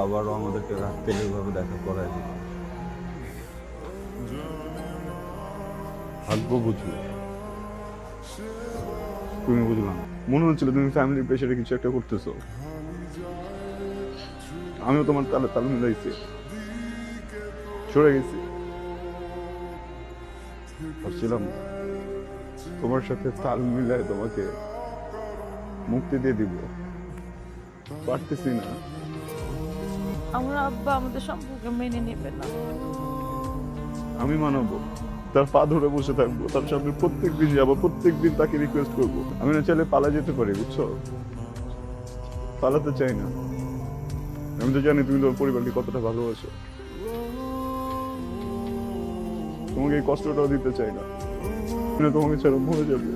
আবারও আমাদেরকে রাত থেকে ভাবে দেখা করাই দিল। ভাগ্য বুঝলো, তুমি বুঝলাম। মনে হচ্ছিল তুমি ফ্যামিলির প্রেশারে কিছু একটা করতেছো। আমিও তোমার তালে তাল মিলাইছি, সরে গেছি। ভাবছিলাম তোমার সাথে তাল মিলায় তোমাকে মুক্তি দিয়ে দিব, পারতেছি না। আমার আব্বা আমাদের সম্পর্কে মেনে নেবে না। আমি মানাবো, তার পা ধরে বসে থাকবো, তার সামনে প্রত্যেক দিন যাবো, প্রত্যেক দিন তাকে রিকোয়েস্ট করবো। আমি না চাইলে পালা যেতে পারি, বুঝছো? পালাতে চাই না। আমি তো জানি তুমি তোমার পরিবারকে কতটা ভালোবাসো। তোমাকে এই কষ্টটাও দিতে চাই না, তোমাকে ছাড়া মরে যাবো।